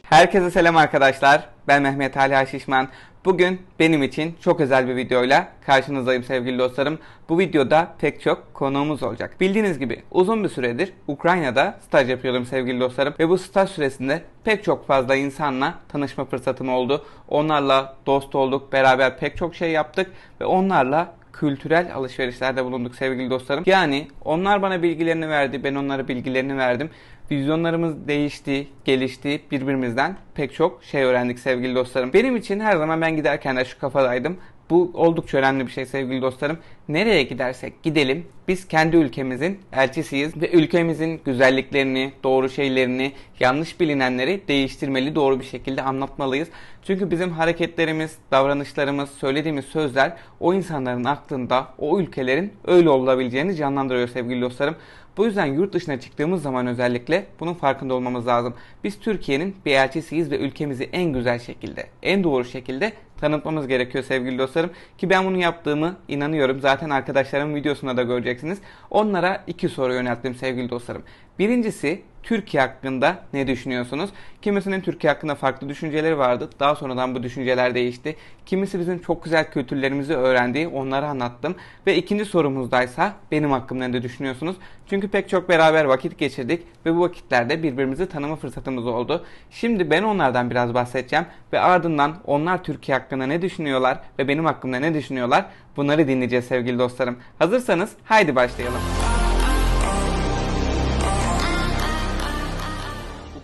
Herkese selam arkadaşlar. Ben Mehmet Ali Şişman. Bugün benim için çok özel bir videoyla karşınızdayım sevgili dostlarım. Bu videoda pek çok konuğumuz olacak. Bildiğiniz gibi uzun bir süredir Ukrayna'da staj yapıyorum sevgili dostlarım. Ve bu staj süresinde pek çok fazla insanla tanışma fırsatım oldu. Onlarla dost olduk, beraber pek çok şey yaptık ve onlarla kültürel alışverişlerde bulunduk sevgili dostlarım. Yani onlar bana bilgilerini verdi, ben onlara bilgilerini verdim. Vizyonlarımız değişti, gelişti, birbirimizden pek çok şey öğrendik sevgili dostlarım. Benim için her zaman ben giderken de şu kafadaydım. Bu oldukça önemli bir şey sevgili dostlarım. Nereye gidersek gidelim biz kendi ülkemizin elçisiyiz ve ülkemizin güzelliklerini, doğru şeylerini, yanlış bilinenleri değiştirmeli, doğru bir şekilde anlatmalıyız. Çünkü bizim hareketlerimiz, davranışlarımız, söylediğimiz sözler o insanların aklında o ülkelerin öyle olabileceğini canlandırıyor sevgili dostlarım. Bu yüzden yurt dışına çıktığımız zaman özellikle bunun farkında olmamız lazım. Biz Türkiye'nin bir elçisiyiz ve ülkemizi en güzel şekilde, en doğru şekilde tanıtmamız gerekiyor sevgili dostlarım. Ki ben bunu yaptığımı inanıyorum. Zaten arkadaşlarımın videosunda da göreceksiniz. Onlara iki soru yönelttim sevgili dostlarım. Birincisi, Türkiye hakkında ne düşünüyorsunuz? Kimisinin Türkiye hakkında farklı düşünceleri vardı. Daha sonradan bu düşünceler değişti. Kimisi bizim çok güzel kültürlerimizi öğrendi. Onları anlattım. Ve ikinci sorumuzdaysa benim hakkımda ne düşünüyorsunuz? Çünkü pek çok beraber vakit geçirdik ve bu vakitlerde birbirimizi tanıma fırsatımız oldu. Şimdi ben onlardan biraz bahsedeceğim ve ardından onlar Türkiye hakkında ne düşünüyorlar ve benim hakkımda ne düşünüyorlar? Bunları dinleyeceğiz sevgili dostlarım. Hazırsanız haydi başlayalım.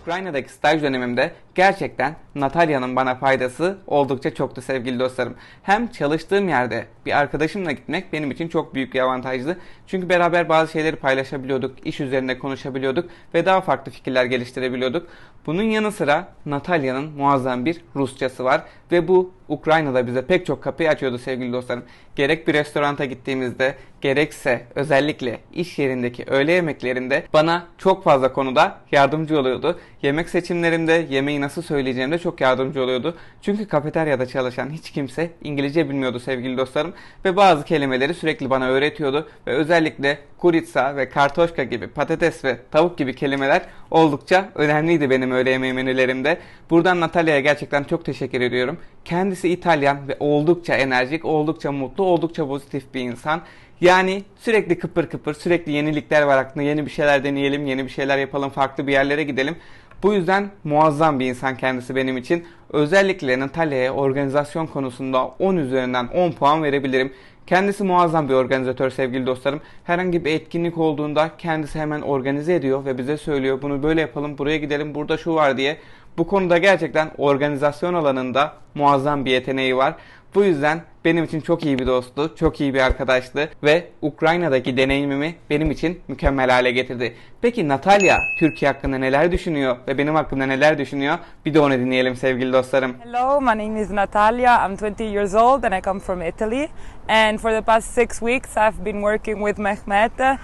Ukrayna'daki staj dönemimde gerçekten Natalya'nın bana faydası oldukça çoktu sevgili dostlarım. Hem çalıştığım yerde bir arkadaşımla gitmek benim için çok büyük bir avantajdı. Çünkü beraber bazı şeyleri paylaşabiliyorduk, iş üzerinde konuşabiliyorduk ve daha farklı fikirler geliştirebiliyorduk. Bunun yanı sıra Natalya'nın muazzam bir Rusçası var ve bu Ukrayna'da bize pek çok kapıyı açıyordu sevgili dostlarım. Gerek bir restoranta gittiğimizde, gerekse özellikle iş yerindeki öğle yemeklerinde bana çok fazla konuda yardımcı oluyordu. Yemek seçimlerimde, yemeği nasıl söyleyeceğimde çok yardımcı oluyordu. Çünkü kafeteryada çalışan hiç kimse İngilizce bilmiyordu sevgili dostlarım. Ve bazı kelimeleri sürekli bana öğretiyordu. Ve özellikle kuritsa ve kartoşka gibi, patates ve tavuk gibi kelimeler oldukça önemliydi benim öğle yemeği menülerimde. Buradan Natalya'ya gerçekten çok teşekkür ediyorum. Kendisi İtalyan ve oldukça enerjik, oldukça mutlu, oldukça pozitif bir insan. Yani sürekli kıpır kıpır, sürekli yenilikler var aklında. Yeni bir şeyler deneyelim, yeni bir şeyler yapalım, farklı bir yerlere gidelim. Bu yüzden muazzam bir insan kendisi benim için. Özellikle Natalya'ya organizasyon konusunda 10 üzerinden 10 puan verebilirim. Kendisi muazzam bir organizatör sevgili dostlarım. Herhangi bir etkinlik olduğunda kendisi hemen organize ediyor ve bize söylüyor. Bunu böyle yapalım, buraya gidelim, burada şu var diye. Bu konuda gerçekten organizasyon alanında muazzam bir yeteneği var. Bu yüzden benim için çok iyi bir dosttu, çok iyi bir arkadaştı ve Ukrayna'daki deneyimimi benim için mükemmel hale getirdi. Peki Natalya Türkiye hakkında neler düşünüyor ve benim hakkımda neler düşünüyor? Bir de onu dinleyelim sevgili dostlarım. Hello, my name is Natalia. I'm 20 years old and I come from Italy. And for the past 6 weeks I've been working with Mehmet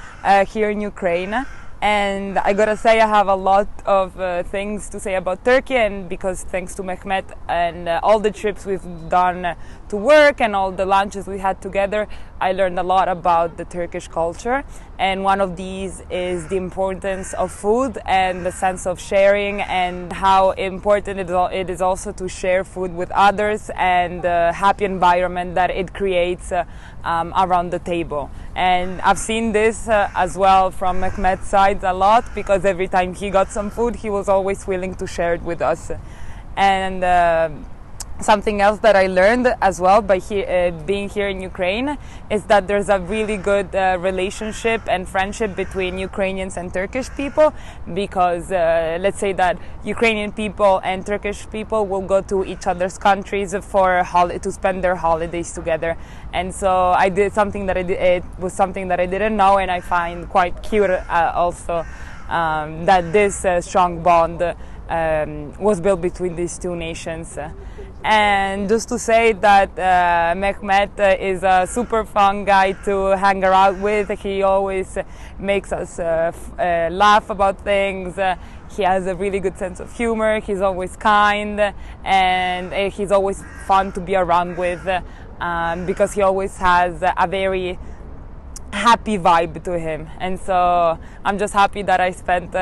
here in Ukraine. And I gotta say I have a lot of things to say about Turkey, and because thanks to Mehmet and all the trips we've done to work and all the lunches we had together, I learned a lot about the Turkish culture. And one of these is the importance of food and the sense of sharing, and how important it is also to share food with others, and the happy environment that it creates around the table. And I've seen this as well from Mehmet's side a lot, because every time he got some food he was always willing to share it with us. And something else that I learned as well by being here in Ukraine is that there's a really good relationship and friendship between Ukrainians and Turkish people, because let's say that Ukrainian people and Turkish people will go to each other's countries for to spend their holidays together. And so I did something that it was something that I didn't know, and I find quite cute also that this strong bond was built between these two nations. And just to say that Mehmet is a super fun guy to hang around with. He always makes us laugh about things. He has a really good sense of humor. He's always kind, and he's always fun to be around with, because he always has a very happy vibe to him. And so I'm just happy that I spent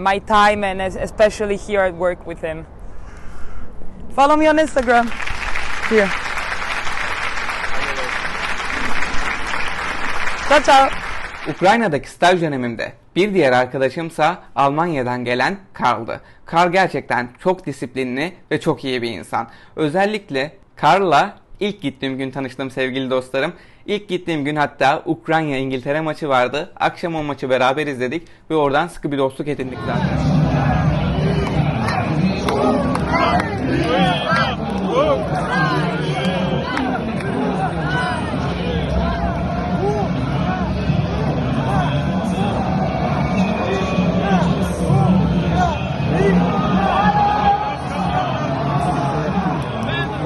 my time, and especially here at work, with him. Follow me on Instagram. Here. Ciao ciao. Ukrayna'daki staj dönemimde bir diğer arkadaşımsa Almanya'dan gelen Karl'dı. Karl gerçekten çok disiplinli ve çok iyi bir insan. Özellikle Karl'la ilk gittiğim gün tanıştım sevgili dostlarım. İlk gittiğim gün hatta Ukrayna-İngiltere maçı vardı. Akşam o maçı beraber izledik ve oradan sıkı bir dostluk edindik zaten.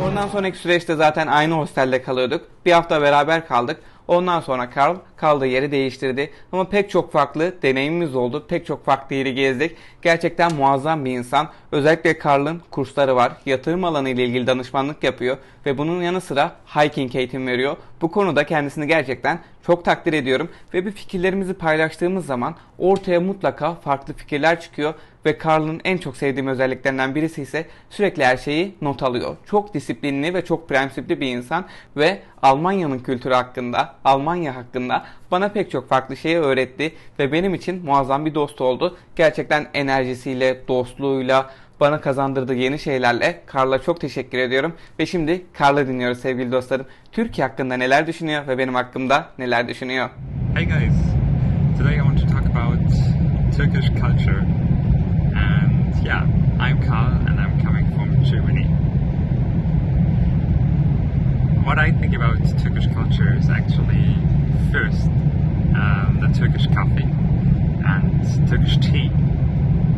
Ondan sonraki süreçte zaten aynı hostelde kalıyorduk. Bir hafta beraber kaldık. Ondan sonra Karl kaldığı yeri değiştirdi. Ama pek çok farklı deneyimimiz oldu. Pek çok farklı yeri gezdik. Gerçekten muazzam bir insan. Özellikle Karl'ın kursları var. Yatırım alanı ile ilgili danışmanlık yapıyor. Ve bunun yanı sıra hiking eğitim veriyor. Bu konuda kendisini gerçekten çok takdir ediyorum. Ve bir fikirlerimizi paylaştığımız zaman ortaya mutlaka farklı fikirler çıkıyor. Ve Karl'ın en çok sevdiğim özelliklerinden birisi ise sürekli her şeyi not alıyor. Çok disiplinli ve çok prensipli bir insan ve Almanya'nın kültürü hakkında, Almanya hakkında bana pek çok farklı şeyi öğretti ve benim için muazzam bir dost oldu. Gerçekten enerjisiyle, dostluğuyla, bana kazandırdığı yeni şeylerle Karl'a çok teşekkür ediyorum. Ve şimdi Karl'ı dinliyoruz sevgili dostlarım. Türkiye hakkında neler düşünüyor ve benim hakkımda neler düşünüyor? Hey guys, today I want to talk about Turkish culture. And yeah, I'm Karl and I'm coming from Germany. What I think about Turkish culture is actually first the Turkish coffee and Turkish tea,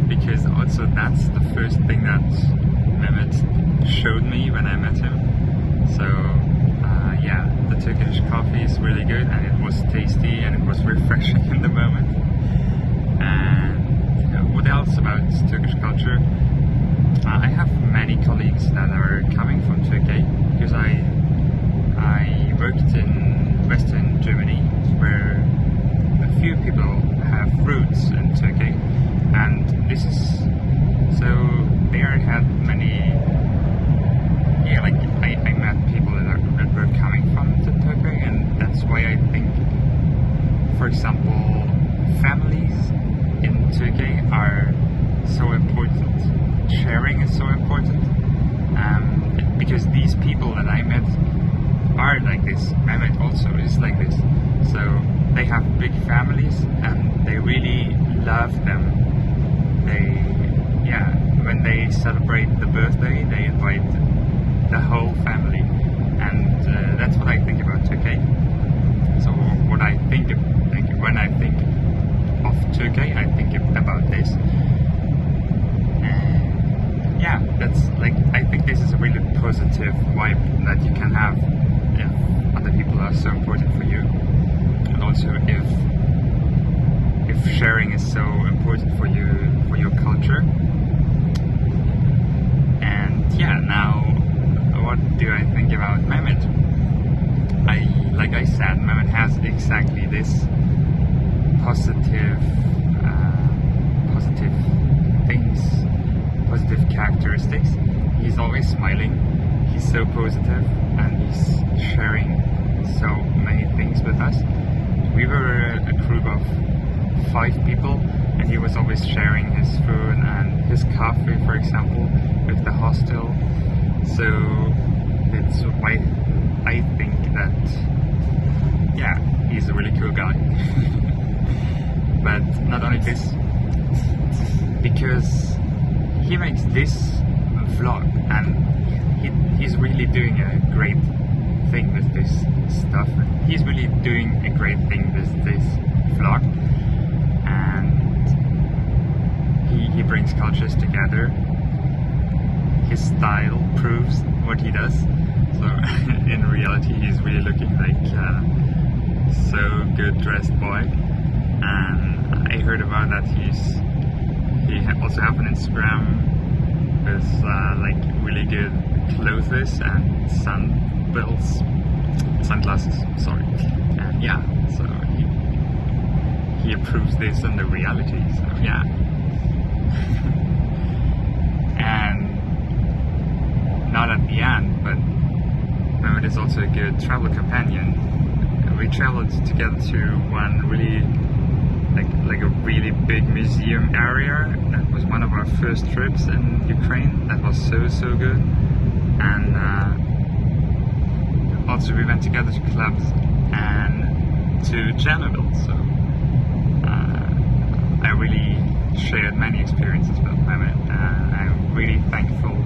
because also that's the first thing that Mehmet showed me when I met him. So yeah, the Turkish coffee is really good and it was tasty and it was refreshing in the moment. And what else about Turkish culture? I have many colleagues that are coming from Turkey because I worked in Western Germany where a few people have roots in Turkey, and this is so there had many like I met people that were coming from Turkey, and that's why I think, for example, families in Turkey are so important. Sharing is so important because these people that I met are like this. Mehmet also is like this. So they have big families and they really love them. When they celebrate the birthday, they invite the whole family, and that's what I think about Turkey. So what I think when I think of Turkey, I think about this. Yeah, that's like, I think this is a really positive vibe that you can have if other people are so important for you, and also if sharing is so important for you, for your culture. And yeah, now what do I think about Mehmet? Like I said, Mehmet has exactly this positive things, positive characteristics. He's always smiling, he's so positive, and he's sharing so many things with us. We were a group of 5 people, and he was always sharing his food and his coffee, for example, with the hostel. So that's why I think that, yeah, he's a really cool guy. But not only this, because he makes this vlog, and he's really doing a great thing with this stuff. He's really doing a great thing with this vlog, and he brings cultures together. His style proves what he does. So in reality, he's really looking like a so good dressed boy. And I heard about that he also have an Instagram with like really good clothes and sunglasses. Sorry. And yeah, so he approves this in the reality. So yeah. And it is also a good travel companion. We traveled together to one really like a really big museum area. That was one of our first trips in Ukraine. That was so good. And also we went together to clubs and to Chernobyl. So I really shared many experiences with Mehmet, and I'm really thankful.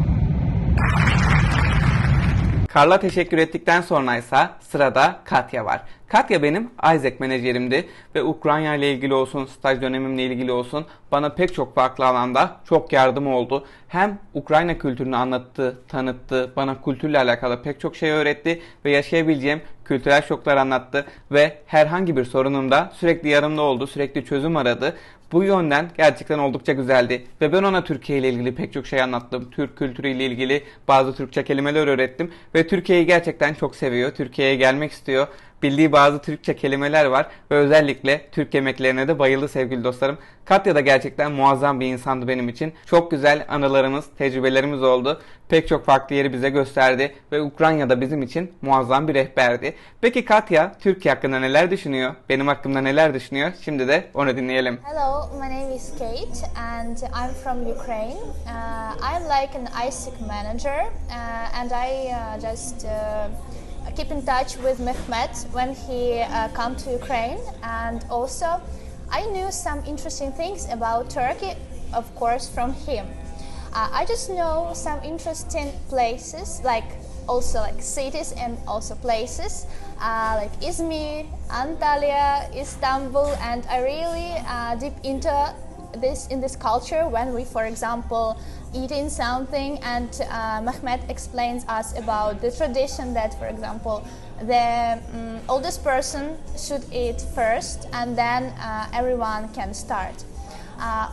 Karla teşekkür ettikten sonra ise sırada Katya var. Katya benim Isaac menajerimdi ve Ukrayna ile ilgili olsun, staj dönemimle ilgili olsun bana pek çok farklı alanda çok yardım oldu. Hem Ukrayna kültürünü anlattı, tanıttı, bana kültürle alakalı pek çok şey öğretti ve yaşayabileceğim kültürel şoklar anlattı ve herhangi bir sorunumda sürekli yanımda oldu, sürekli çözüm aradı. Bu yönden gerçekten oldukça güzeldi ve ben ona Türkiye ile ilgili pek çok şey anlattım. Türk kültürüyle ilgili bazı Türkçe kelimeler öğrettim ve Türkiye'yi gerçekten çok seviyor. Türkiye'ye gelmek istiyor. Bildiği bazı Türkçe kelimeler var ve özellikle Türk yemeklerine de bayıldı sevgili dostlarım. Katya da gerçekten muazzam bir insandı benim için. Çok güzel anılarımız, tecrübelerimiz oldu. Pek çok farklı yeri bize gösterdi ve Ukrayna'da bizim için muazzam bir rehberdi. Peki Katya Türkiye hakkında neler düşünüyor? Benim hakkımda neler düşünüyor? Şimdi de onu dinleyelim. Hello, my name is Kate and I'm from Ukraine. I'm like an ISIC manager and I just keep in touch with Mehmet when he come to Ukraine, and also I knew some interesting things about Turkey, of course, from him. I just know some interesting places, like also like cities and also places like Izmir, Antalya, Istanbul, and I really deep into this culture when we, for example, eating something and Mehmet explains us about the tradition that, for example, the oldest person should eat first and then everyone can start.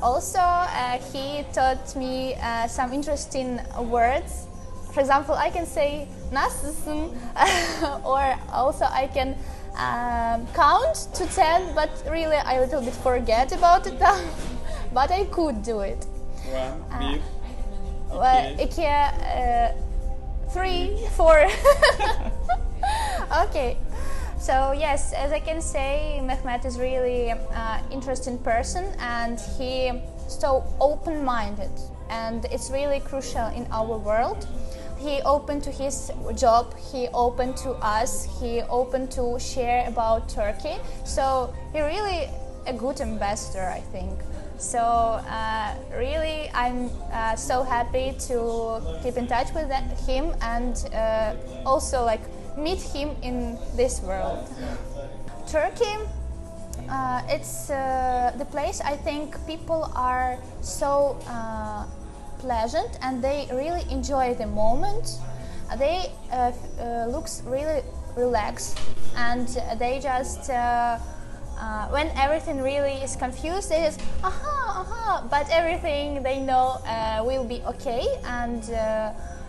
Also, he taught me some interesting words. For example, I can say nasılsın or also I can count to 10, but really I a little bit forget about it but I could do it. 1, 2, 3, 4. Okay. So yes, as I can say, Mehmet is really interesting person and he so open-minded, and it's really crucial in our world. He open to his job, he open to us, he open to share about Turkey. So he really a good ambassador, I think. So really, I'm so happy to keep in touch with him and also like meet him in this world. Turkey, it's the place I think people are so pleasant and they really enjoy the moment. They looks really relaxed and they just when everything really is confused, they just but everything they know will be okay, and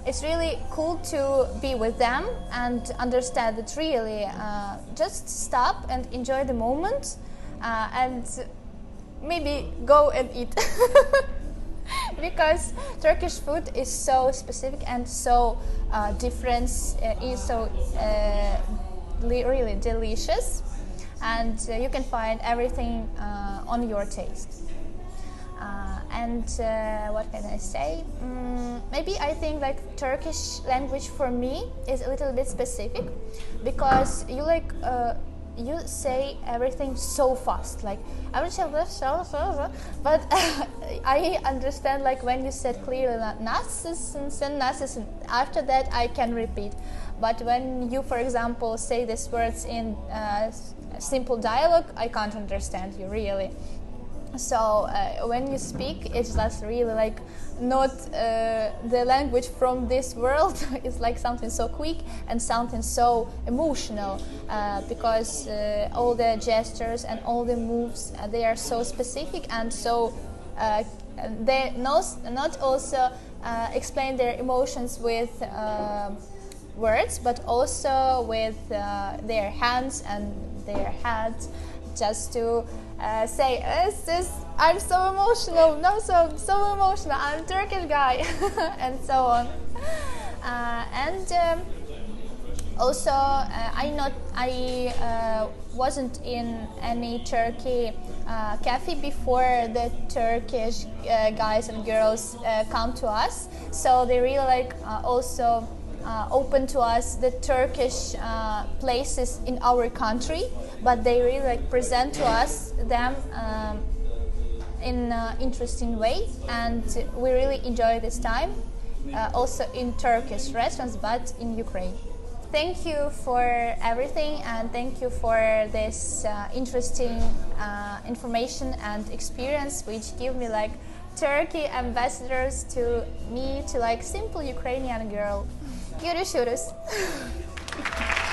it's really cool to be with them and understand that really just stop and enjoy the moment and maybe go and eat. Because Turkish food is so specific and so different, is so really delicious, and you can find everything on your taste. And what can I say? Maybe I think like Turkish language for me is a little bit specific because you like you say everything so fast, like but I understand like when you said clearly nasılsın, after that I can repeat. But when you, for example, say these words in simple dialogue, I can't understand you really. So when you speak, it's just really like not the language from this world. It's like something so quick and something so emotional because all the gestures and all the moves they are so specific and so they not also explain their emotions with words, but also with their hands and their heads, just to say, I'm so emotional, so emotional, I'm a Turkish guy, and so on. And Also, I wasn't in any Turkey cafe before the Turkish guys and girls come to us. So they really like also open to us the Turkish places in our country, but they really like present to us them in an interesting way, and we really enjoy this time. Also in Turkish restaurants, but in Ukraine. Thank you for everything, and thank you for this interesting information and experience, which give me like Turkey ambassadors to me, to like simple Ukrainian girl. Görüşürüz.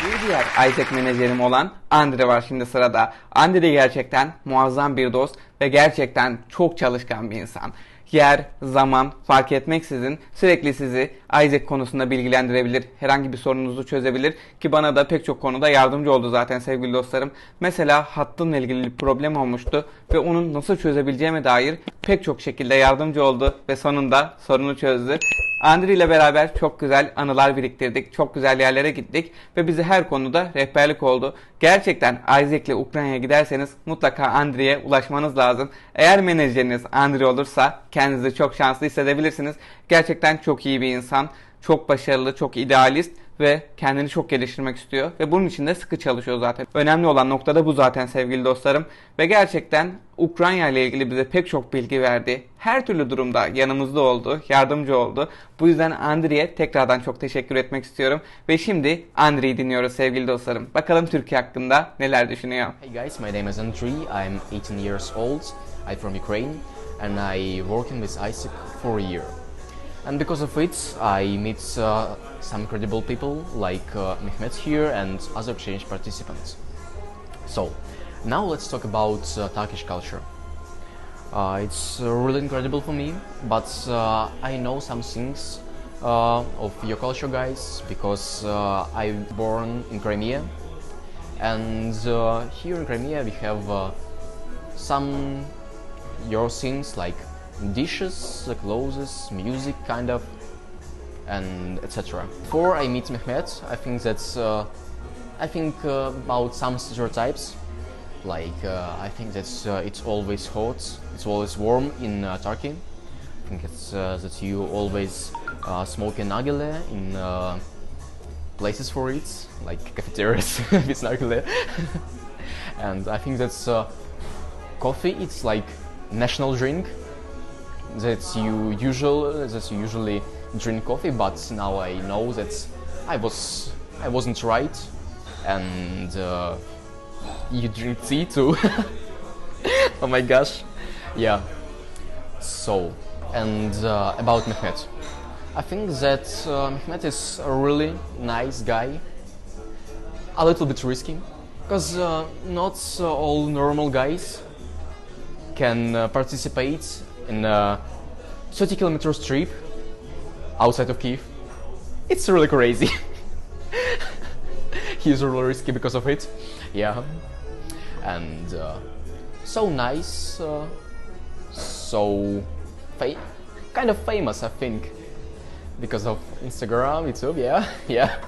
Bir diğer Isaac menajerim olan Andre var şimdi sırada. Andre gerçekten muazzam bir dost ve gerçekten çok çalışkan bir insan. Yer, zaman fark etmeksizin sürekli sizi Isaac konusunda bilgilendirebilir, herhangi bir sorununuzu çözebilir ki bana da pek çok konuda yardımcı oldu zaten sevgili dostlarım. Mesela hattımla ilgili bir problem olmuştu ve onu nasıl çözebileceğime dair pek çok şekilde yardımcı oldu ve sonunda sorunu çözdü. Andre ile beraber çok güzel anılar biriktirdik, çok güzel yerlere gittik ve bize her konuda rehberlik oldu. Gerçekten Isaac ile Ukrayna'ya giderseniz mutlaka Andre'ye ulaşmanız lazım. Eğer menajeriniz Andre olursa kendinizi çok şanslı hissedebilirsiniz. Gerçekten çok iyi bir insan, çok başarılı, çok idealist ve kendini çok geliştirmek istiyor ve bunun için de sıkı çalışıyor zaten. Önemli olan nokta da bu zaten sevgili dostlarım. Ve gerçekten Ukrayna ile ilgili bize pek çok bilgi verdi. Her türlü durumda yanımızda oldu, yardımcı oldu. Bu yüzden Andrey'e tekrardan çok teşekkür etmek istiyorum. Ve şimdi Andrey'i dinliyoruz sevgili dostlarım. Bakalım Türkiye hakkında neler düşünüyor. Hey guys, my name is Andrei. I'm 18 years old. I'm from Ukraine and I working with Isaac for a year. And because of it, I meet some incredible people like Mehmet here and other exchange participants. So, now let's talk about Turkish culture. It's really incredible for me, but I know some things of your culture, guys, because I'm born in Crimea, and here in Crimea we have some your things like dishes, clothes, music, kind of, and etc. Before I meet Mehmet, I think that's about some stereotypes. Like I think that it's always hot, it's always warm in Turkey. I think it's that you always smoke a nargile in places for it, like cafeterias with nargile. And I think that's coffee. It's like national drink. That you usually drink coffee, but now I know that I wasn't right, and you drink tea too. Oh my gosh, yeah. So, and about Mehmet, I think that Mehmet is a really nice guy, a little bit risky, because not all normal guys can participate in a 30 kilometers trip outside of Kiev. It's really crazy. He's really risky because of it. Yeah. And so nice, so kind of famous, I think, because of Instagram, YouTube. Yeah, yeah.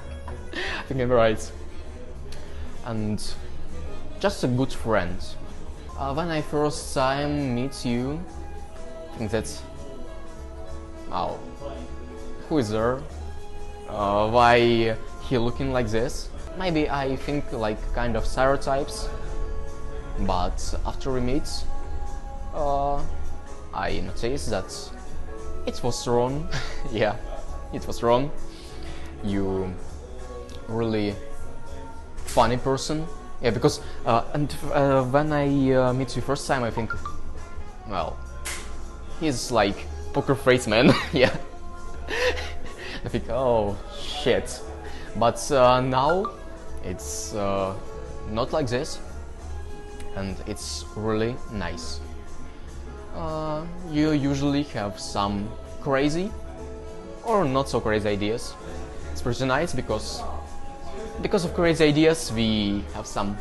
I think I'm right. And just a good friend. When I first time meet you, I think that's, wow, who is there? Why he looking like this? Maybe I think like kind of stereotypes, but after we meet, I noticed that it was wrong. Yeah, it was wrong. You really funny person. Yeah, because when I meet you first time, I think, well, he's like poker face man. Yeah. I think, oh shit. But now it's not like this, and it's really nice. You usually have some crazy or not so crazy ideas. It's pretty nice because of crazy ideas we have some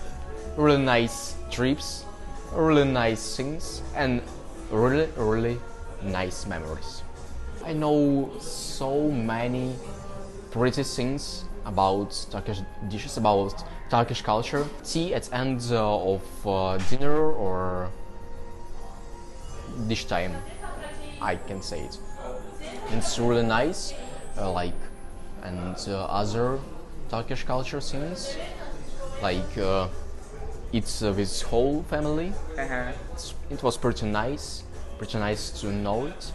really nice trips, really nice things, and really nice memories. I know so many pretty things about Turkish dishes, about Turkish culture. Tea at end of dinner or dish time, I can say it. It's really nice, and other Turkish culture things, it's with whole family. It was pretty nice to know it.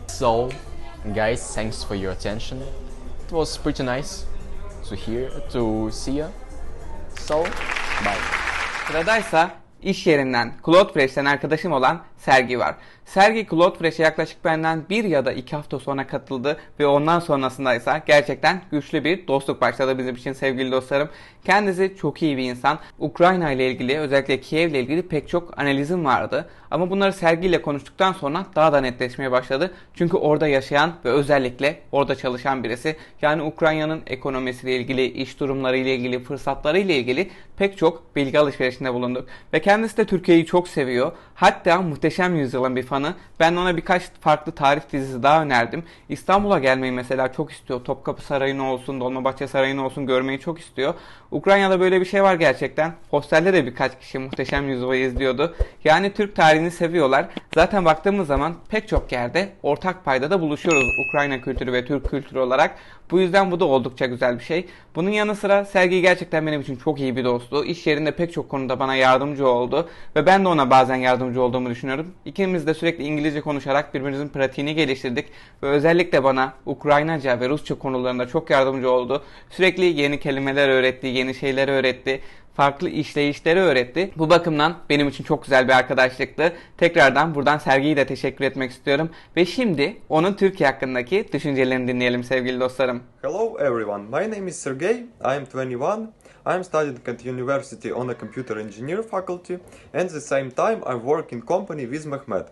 So, guys, thanks for your attention. It was pretty nice to see you. So, bye. Sıradaysa iş yerinden Claude Fresh'ten arkadaşım olan Sergi var. Sergi Claude Fresh'e yaklaşık benden 1 ya da 2 hafta sonra katıldı ve ondan sonrasında ise gerçekten güçlü bir dostluk başladı bizim için sevgili dostlarım. Kendisi çok iyi bir insan. Ukrayna ile ilgili, özellikle Kiev ile ilgili pek çok analizim vardı. Ama bunları Sergi ile konuştuktan sonra daha da netleşmeye başladı. Çünkü orada yaşayan ve özellikle orada çalışan birisi. Yani Ukrayna'nın ekonomisiyle ilgili, iş durumlarıyla ilgili, fırsatlarıyla ilgili pek çok bilgi alışverişinde bulunduk. Ve kendisi de Türkiye'yi çok seviyor. Hatta Muhteşem Yüzyıl'ın bir fanı. Ben ona birkaç farklı tarih dizisi daha önerdim. İstanbul'a gelmeyi mesela çok istiyor. Topkapı Sarayı'nı olsun, Dolmabahçe Sarayı'nı olsun görmeyi çok istiyor. Ukrayna'da böyle bir şey var gerçekten. Hostelde de birkaç kişi Muhteşem Yüzyıl'ı izliyordu. Yani Türk tarihini seviyorlar. Zaten baktığımız zaman pek çok yerde ortak paydada buluşuyoruz Ukrayna kültürü ve Türk kültürü olarak. Bu yüzden bu da oldukça güzel bir şey. Bunun yanı sıra Sergi gerçekten benim için çok iyi bir dosttu. İş yerinde pek çok konuda bana yardımcı oldu. Ve ben de ona bazen yardımcı olduğumu düşünüyorum. İkimiz de sürekli İngilizce konuşarak birbirimizin pratiğini geliştirdik. Ve özellikle bana Ukraynaca ve Rusça konularında çok yardımcı oldu. Sürekli yeni kelimeler öğretti, yeni şeyler öğretti. Farklı işleyişleri öğretti. Bu bakımdan benim için çok güzel bir arkadaşlıktı. Tekrardan buradan Sergi'ye de teşekkür etmek istiyorum. Ve şimdi onun Türkiye hakkındaki düşüncelerini dinleyelim sevgili dostlarım. Hello everyone, my name is Sergey, I am 21, I am studying at university on a computer engineer faculty and at the same time I work in company with Mehmet.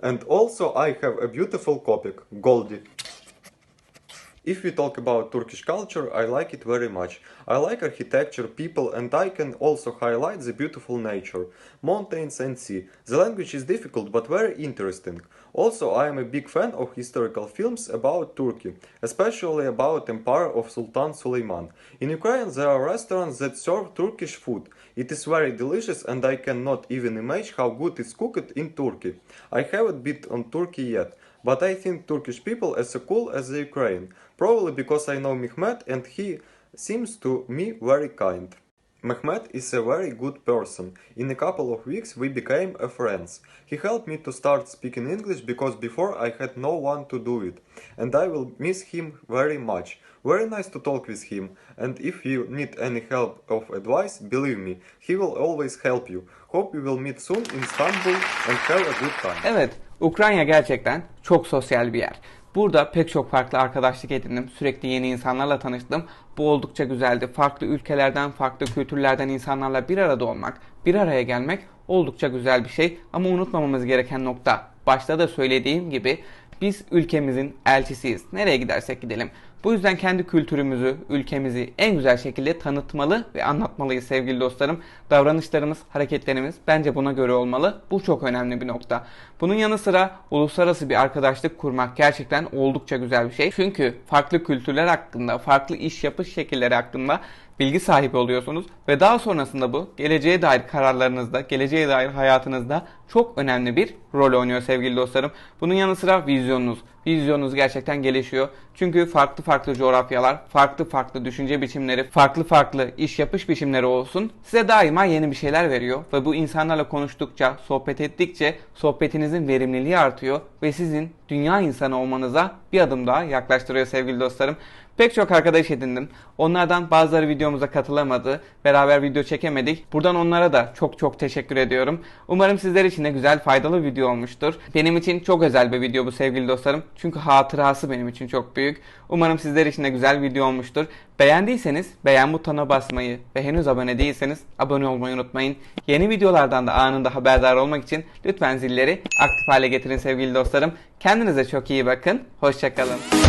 And also I have a beautiful Kopik, Goldie. If we talk about Turkish culture, I like it very much. I like architecture, people, and I can also highlight the beautiful nature, mountains and sea. The language is difficult but very interesting. Also, I am a big fan of historical films about Turkey, especially about Empire of Sultan Suleiman. In Ukraine there are restaurants that serve Turkish food. It is very delicious and I cannot even imagine how good it's cooked in Turkey. I haven't been on Turkey yet. But I think Turkish people as cool as the Ukraine, probably because I know Mehmet and he seems to me very kind. Mehmet is a very good person. In a couple of weeks we became friends. He helped me to start speaking English because before I had no one to do it. And I will miss him very much. Very nice to talk with him. And if you need any help or advice, believe me, he will always help you. Hope we will meet soon in Istanbul and have a good time. Evet, Ukrayna gerçekten çok sosyal bir yer. Burada pek çok farklı arkadaşlık edindim. Sürekli yeni insanlarla tanıştım. Bu oldukça güzeldi. Farklı ülkelerden, farklı kültürlerden insanlarla bir arada olmak, bir araya gelmek oldukça güzel bir şey. Ama unutmamamız gereken nokta, başta da söylediğim gibi biz ülkemizin elçisiyiz. Nereye gidersek gidelim. Bu yüzden kendi kültürümüzü, ülkemizi en güzel şekilde tanıtmalı ve anlatmalıyız sevgili dostlarım. Davranışlarımız, hareketlerimiz bence buna göre olmalı. Bu çok önemli bir nokta. Bunun yanı sıra uluslararası bir arkadaşlık kurmak gerçekten oldukça güzel bir şey. Çünkü farklı kültürler hakkında, farklı iş yapış şekilleri hakkında bilgi sahibi oluyorsunuz ve daha sonrasında bu geleceğe dair kararlarınızda, geleceğe dair hayatınızda çok önemli bir rol oynuyor sevgili dostlarım. Bunun yanı sıra vizyonunuz gerçekten gelişiyor. Çünkü farklı coğrafyalar, farklı düşünce biçimleri, farklı iş yapış biçimleri olsun size daima yeni bir şeyler veriyor ve bu insanlarla konuştukça, sohbet ettikçe sohbetinizin verimliliği artıyor ve sizin dünya insanı olmanıza bir adım daha yaklaştırıyor sevgili dostlarım. Pek çok arkadaş edindim. Onlardan bazıları videomuza katılamadı. Beraber video çekemedik. Buradan onlara da çok teşekkür ediyorum. Umarım sizler için de güzel, faydalı bir video olmuştur. Benim için çok özel bir video bu sevgili dostlarım. Çünkü hatırası benim için çok büyük. Umarım sizler için de güzel bir video olmuştur. Beğendiyseniz beğen butonuna basmayı ve henüz abone değilseniz abone olmayı unutmayın. Yeni videolardan da anında haberdar olmak için lütfen zilleri aktif hale getirin sevgili dostlarım. Kendinize çok iyi bakın. Hoşça kalın.